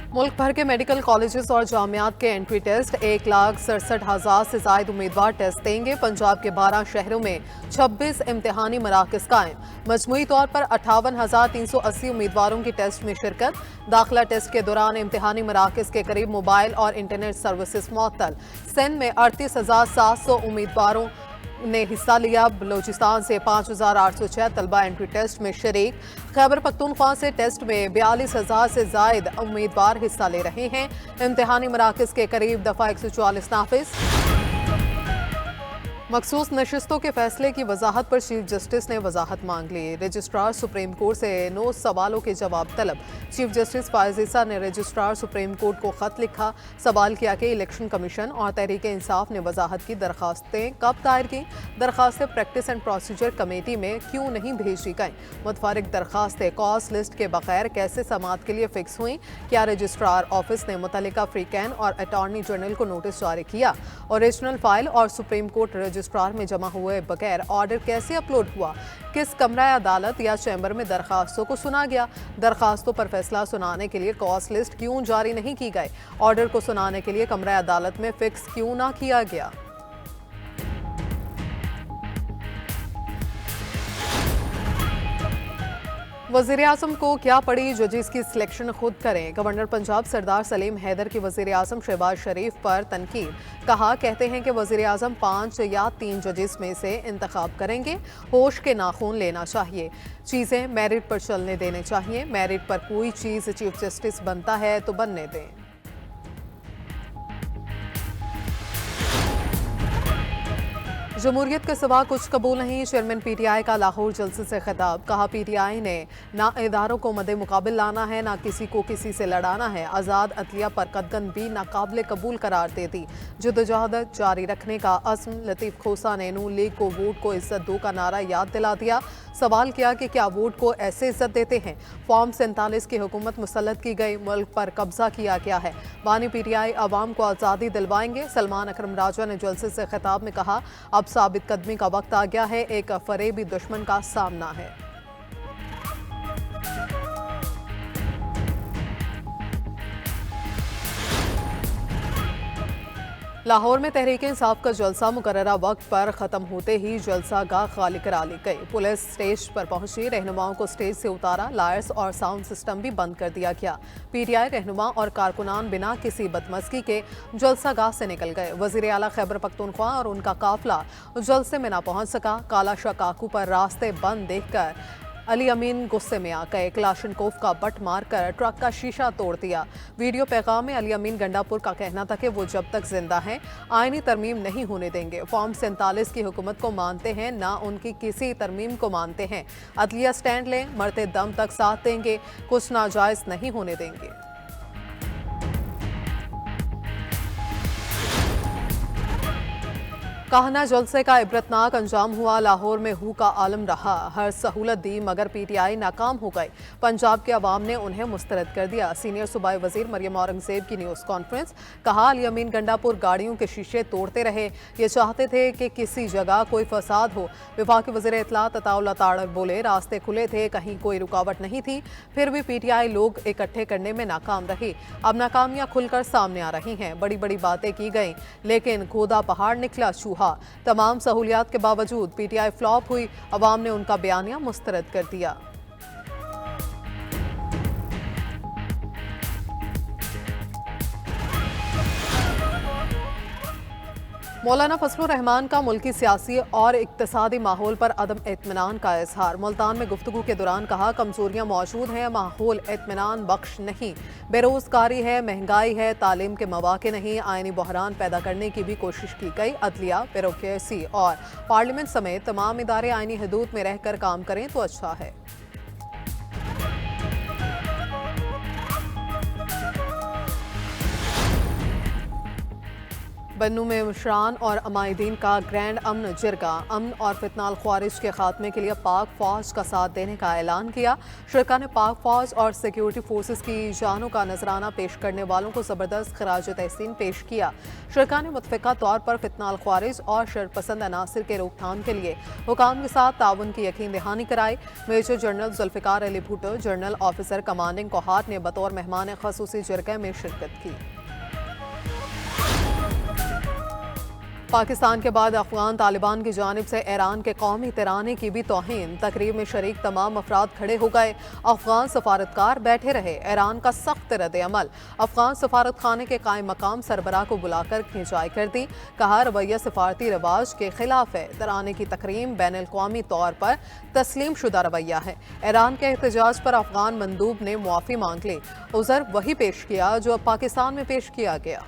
मुल्क भर के मेडिकल कॉलेजेस और जामियात के एंट्री टेस्ट 1,67,000 से जायद उम्मीदवार टेस्ट देंगे। पंजाब के 12 शहरों में 26 इम्तिहानी मराकज कायम। मजमूई तौर पर 58,380 उम्मीदवारों की टेस्ट में शिरकत। दाखिला टेस्ट के दौरान इम्तिहानी मराकज के करीब मोबाइल और इंटरनेट सर्विसेज मुअत्तल। सिंध में 38,700 उम्मीदवारों ने हिस्सा लिया। बलोचिस्तान से 5,806 तलबा एंट्री टेस्ट में शरीक। खैबर पख्तूनख्वा से टेस्ट में 42,000 से जायद उम्मीदवार हिस्सा ले रहे हैं। इम्तिहानी मराकज के करीब दफा 144 नाफिज। मखसूस नशिस्तों के फैसले की वजाहत पर चीफ जस्टिस ने वजाहत मांग ली। रजिस्ट्रार सुप्रीम कोर्ट से 9 सवालों के जवाब तलब। चीफ जस्टिस फायज ईसा ने रजिस्ट्रार सुप्रीम कोर्ट को खत लिखा। सवाल किया कि इलेक्शन कमीशन और तहरीक इंसाफ ने वजाहत की दरखास्तें कब दायर की। दरखास्तें प्रैक्टिस एंड प्रोसीजर कमेटी में क्यों नहीं भेजी गईं। मुतफरिक दरखास्तें कॉज लिस्ट के बगैर कैसे समाअत के लिए फिक्स हुई। क्या रजिस्ट्रार ऑफिस ने मुतल्लिका फ्रीकैन और अटॉर्नी जनरल को नोटिस जारी किया। ओरिजिनल फाइल और सुप्रीम कोर्ट रजिस्ट्रार में जमा हुए बगैर ऑर्डर कैसे अपलोड हुआ। किस कमरा अदालत या चैम्बर में दरखास्तों को सुना गया। दरखास्तों पर फैसला सुनाने के लिए कॉज लिस्ट क्यों जारी नहीं की गई। ऑर्डर को सुनाने के लिए कमरा अदालत में फिक्स क्यों ना किया गया। वज़ीर-ए-आज़म को क्या पड़ी, जजेस की सिलेक्शन खुद करें। गवर्नर पंजाब सरदार सलीम हैदर की वज़ीर-ए-आज़म शहबाज शरीफ पर तनकीद। कहा, कहते हैं कि वज़ीर-ए-आज़म 5 या 3 जजेस में से इंतखाब करेंगे। होश के नाखून लेना चाहिए। चीज़ें मेरिट पर चलने देने चाहिए। मेरिट पर कोई चीज़ चीफ जस्टिस बनता है तो बनने दें। जमहूरियत के सिवा कुछ कबूल नहीं। चेयरमैन पीटीआई का लाहौर जलसे से खिताब। कहा, पीटीआई ने ना इदारों को मद्दे मुकाबिल लाना है, ना किसी को किसी से लड़ाना है। आज़ाद अदलिया पर कदगन भी नाकाबिल कबूल करार दे दी। जदोजहद जारी रखने का अज़्म। लतीफ़ खोसा ने नून लीग को वोट को इज्जत दो का नारा याद दिला दिया। सवाल किया कि क्या वोट को ऐसे इज्जत देते हैं। फॉर्म 47 की हुकूमत मुसल्लत की गई। मुल्क पर कब्जा किया गया है। बानी पीटीआई अवाम को आज़ादी दिलवाएंगे। सलमान अकरम राजा ने जलसे से खिताब में कहा, अब साबित कदमी का वक्त आ गया है। एक फरेबी दुश्मन का सामना है। लाहौर में तहरीक इंसाफ का जलसा मुकर्ररा वक्त पर ख़त्म होते ही जलसा गाह खाली करा ली गई। पुलिस स्टेज पर पहुंची, रहनुमाओं को स्टेज से उतारा। लायर्स और साउंड सिस्टम भी बंद कर दिया गया। पीटीआई रहनुमा और कारकुनान बिना किसी बदमज़गी के जलसा गाह से निकल गए। वज़ीर आला खैबर पख्तूनख्वा और उनका काफिला जलसे में न पहुंच सका। काला शाह काकू पर रास्ते बंद देखकर अली अमीन गुस्से में आ गए। क्लाशनकोफ का बट मारकर ट्रक का शीशा तोड़ दिया। वीडियो पैगाम में अली अमीन गंडापुर का कहना था कि वो जब तक जिंदा हैं आईनी तरमीम नहीं होने देंगे। फॉर्म 47 की हुकूमत को मानते हैं, ना उनकी किसी तरमीम को मानते हैं। अदलिया स्टैंड लें, मरते दम तक साथ देंगे, कुछ नाजायज नहीं होने देंगे। कहना जलसे का इबरतनाक अंजाम हुआ। लाहौर में हू का आलम रहा। हर सहूलत दी मगर पीटीआई नाकाम हो गई। पंजाब के अवाम ने उन्हें मुस्तरद कर दिया। सीनियर सूबाई वजीर मरियम औरंगजेब की न्यूज़ कॉन्फ्रेंस। कहा, अली अमीन गंडापुर गाड़ियों के शीशे तोड़ते रहे। ये चाहते थे कि किसी जगह कोई फसाद हो। विफाकी वजीर इत्तलात अताउल्लाह तारड़ बोले, रास्ते खुले थे, कहीं कोई रुकावट नहीं थी। फिर भी पीटीआई लोग इकट्ठे करने में नाकाम रही। अब नाकामियां खुलकर सामने आ रही हैं। बड़ी बड़ी बातें की गई लेकिन खोदा पहाड़ निकला चूहा। तमाम सहूलियात के बावजूद पीटीआई फ्लॉप हुई। अवाम ने उनका बयानिया मुस्तरद कर दिया। मौलाना फजलुर रहमान का मुल्की सियासी और इक्तिसादी माहौल पर अदम इत्मीनान का इजहार। मुल्तान में गुफ्तगू के दौरान कहा, कमजोरियां मौजूद हैं, माहौल इत्मीनान बख्श नहीं। बेरोजगारी है, महंगाई है, तालीम के मौके नहीं। आईनी बहरान पैदा करने की भी कोशिश की गई। अदलिया, ब्यूरोक्रेसी और पार्लियामेंट समेत तमाम इदारे आईनी हदूद में रहकर काम करें तो अच्छा है। बन्नू में मुशरान और अमायदीन का ग्रैंड अमन जिरगा अमन और फितनाल ख्वारिज के खात्मे के लिए पाक फौज का साथ देने का ऐलान किया। शुरका ने पाक फौज और सिक्योरिटी फोर्सेस की जानों का नजराना पेश करने वालों को जबरदस्त खराज तहसीन पेश किया। शुरका ने मुतफ़िका तौर पर फितनाल ख्वारिज और शरपसंद अनासिर के रोकथाम के लिए हुकाम के साथ ताउन की यकीन दहानी कराई। Major general Zulfikar Ali Bhutto general officer commanding Kohat ने बतौर मेहमान खसूसी जिरगा में शिरकत की। पाकिस्तान के बाद अफगान तालिबान की जानिब से ईरान के कौमी तिराने की भी तौहीन। तकरीब में शरीक तमाम अफराद खड़े हो गए। अफगान सफारतकार बैठे रहे। ईरान का सख्त रद्द-ए-अमल। अफगान सफारत खाने के कायम मकाम सरबराह को बुलाकर खिंचाई कर दी। कहा रवैया सफारती रिवाज के खिलाफ है। तिराने की तकरीम बैन अल-क़वामी तौर पर तस्लीम शुदा रवैया है। ईरान के एहतजाज पर अफगान मंदूब ने मुआफ़ी मांग ली। उज़र वही पेश किया जो अब पाकिस्तान में पेश किया गया।